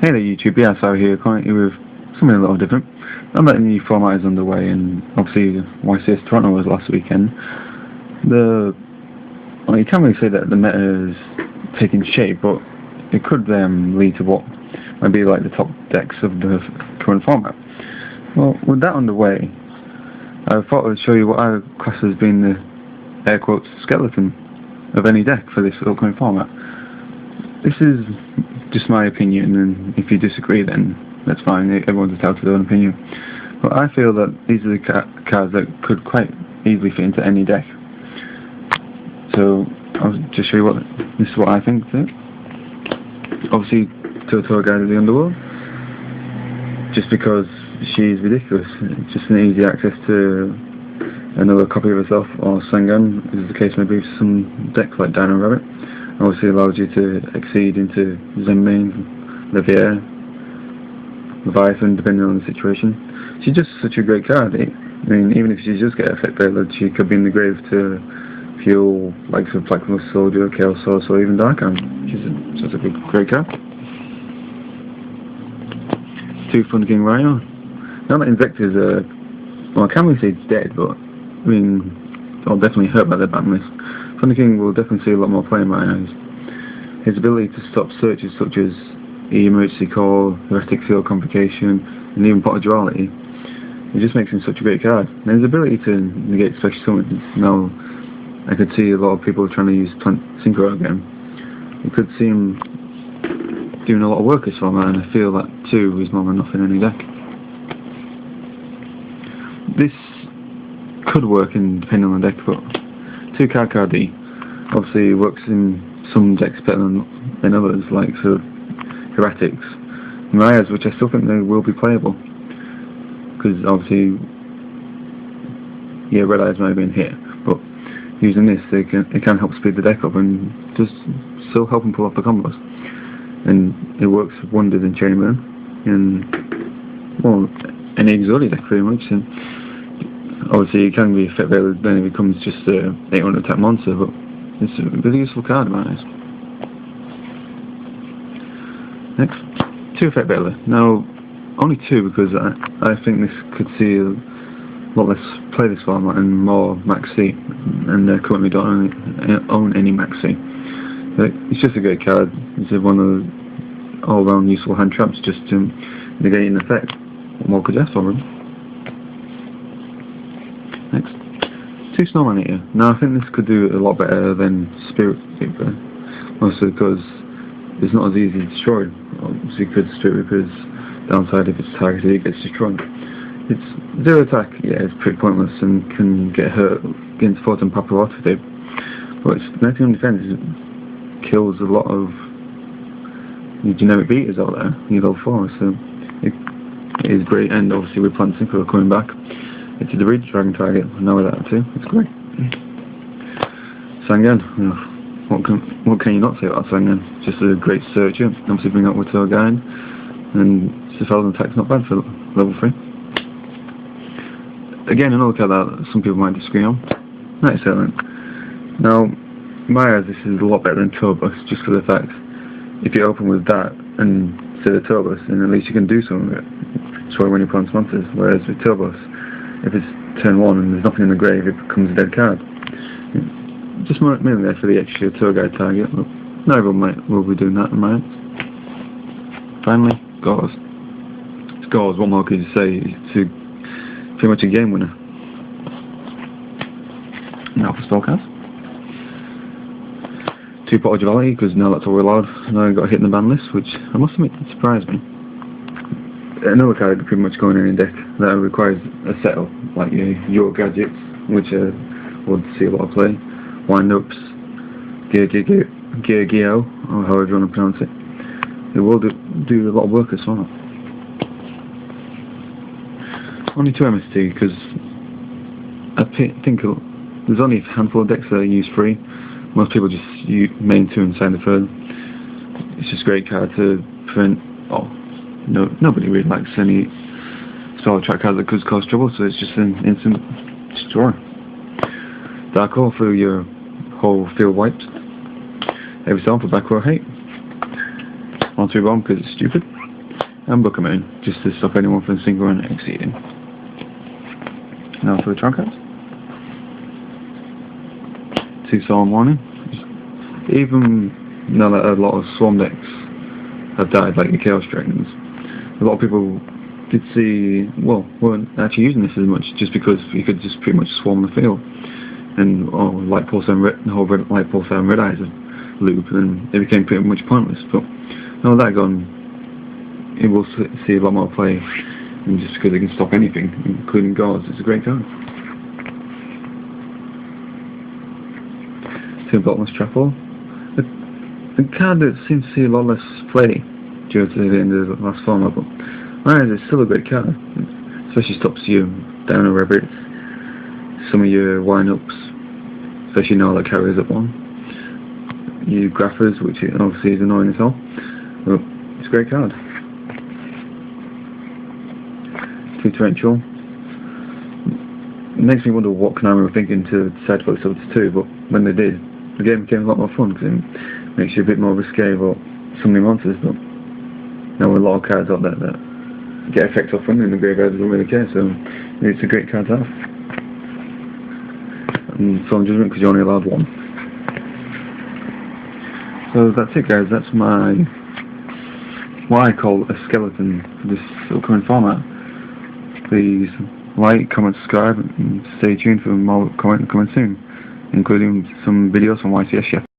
Hey there YouTube, BSO here, currently with something a little different. Now that the new format is underway, and obviously YCS Toronto was last weekend, you can't really say that the meta is taking shape, but it could lead to what might be like the top decks of the current format. Well, with that underway, I thought I would show you what I class as being the air quotes skeleton of any deck for this upcoming format. This is just my opinion, and if you disagree then that's fine, everyone's entitled to their own opinion. But I feel that these are the cards that could quite easily fit into any deck. So I'll just show you this is what I think of it. Obviously Toto Guide of the Underworld, just because she's ridiculous. It's just an easy access to another copy of herself, or Sangan, as the case may be, for some decks like Dino Rabbit. Obviously allows you to exceed into Zenmain, Levier, Leviathan, depending on the situation. She's just such a great card. I mean, even if she does get Effect Veiler, she could be in the grave to fuel likes of Blackmoor Soldier, Chaos Source, or even Darkhan. She's such a great card. 2 Thunder King Rhino. Now that Invector's well, I can't really say it's dead, but I mean, I'll definitely hurt by the ban list. Thunder King will definitely see a lot more play in my eyes. His ability to stop searches such as Emergency Call, Heretic Field Complication, and even Pot of Duality, it just makes him such a great card. And his ability to negate special summons. Now, I could see a lot of people trying to use Plant Synchro again. You could see him doing a lot of work this format, and I feel that 2 is more than enough in any deck. This could work depending on the deck, but 2 card D obviously works in some decks better than others, like Heretics, Marias, which I still think they will be playable, because obviously, yeah, Red Eyes may have been hit, but using this, it can help speed the deck up and just still help them pull off the combos. And it works wonders in Chainburn, and well, any Exodia deck pretty much. And obviously it can be Effect Veiler, then it becomes just a 800 attack monster, but it's a really useful card in my eyes. Next, 2 Effect Veiler. Now, only 2 because I think this could see a lot less play this format and more Max C, and they currently don't own any Max C. But it's just a great card. It's one of the all-round useful hand traps just to negate an effect. What more could you ask for him? Next, 2 Snowman Eater. Now I think this could do a lot better than Spirit Reaper, mostly because it's not as easy to destroy. Obviously, Spirit Reaper's downside, if it's targeted, it gets destroyed. It's 0 attack, yeah, it's pretty pointless and can get hurt against Photon Papillotity, but its 91 defense kills a lot of the generic beaters out there, level 4, so it is great. And obviously with Plant Synchro coming back, it's the Reach Dragon target, now with that too, it's great. Sangan, what can you not say about Sangan? Just a great searcher, obviously bring out with Toho Guide, and 1000 attack's not bad for level 3. Again, another card that some people might disagree on, Night Assailant. Now, in my eyes, this is a lot better than Turbos, just for the fact, if you open with that and say the Turbos, then at least you can do something with it. Destroy when you plant monsters, whereas with Turbos, if it's turn 1 and there's nothing in the grave, it becomes a dead card. Just mainly there for the extra Tour Guide target, but not everyone will be doing that in my eyes. Finally, Gauze. Gauze, what more could you say? It's pretty much a game winner. Now for Spellcast. 2 Pot of Duality, because now that's all we're allowed. Now I got hit in the ban list, which I must admit it surprised me. Another card could pretty much go in any deck that requires a setup, like your gadgets, which would see a lot of play. Wind-ups, Gear, or however you want to pronounce it. It will do a lot of work as well. Only 2 MST, because I think there's only a handful of decks that use 3. Most people just use main 2 and sign the 3rd. It's just a great card to prevent. Nobody really likes any style track card that could cause trouble, so it's just an instant destroy. Dark Hole through your whole field wiped. Every storm for back row hate. 1-2 bomb because it's stupid. and book 'em in, just to stop anyone from single and exceeding. Now for the trunk cards. 2 Solemn Warning. Even now that a lot of Swarm decks have died, like the Chaos Dragons, a lot of people did see, well, weren't actually using this as much, just because you could just pretty much swarm the field. And Light Pulse and the whole Light Pulse and Red Eyes loop, and it became pretty much pointless. But now that gone, it will see a lot more play, and just because it can stop anything, including guards, it's a great card. 2 Bottomless Trapple. A card that seems to see a lot less play due to the end of the last format, but it's still a great card. Especially stops you down a rabbit. Some of your wind-ups, especially now that carries up one. You Graphers, which obviously is annoying as hell, but it's a great card. 2 Torrential. It makes me wonder what Konami were thinking to decide to put this up to 2, but when they did, the game became a lot more fun, because it makes you a bit more risque about some new monsters, but there are a lot of cards out there that get effects off running in the graveyard, don't really care, so it's a great card to have. And Solemn Judgment, because you're only allowed 1. So that's it, guys. That's what I call a skeleton for this upcoming format. Please like, comment, subscribe, and stay tuned for more content coming soon, including some videos from YCS Chef.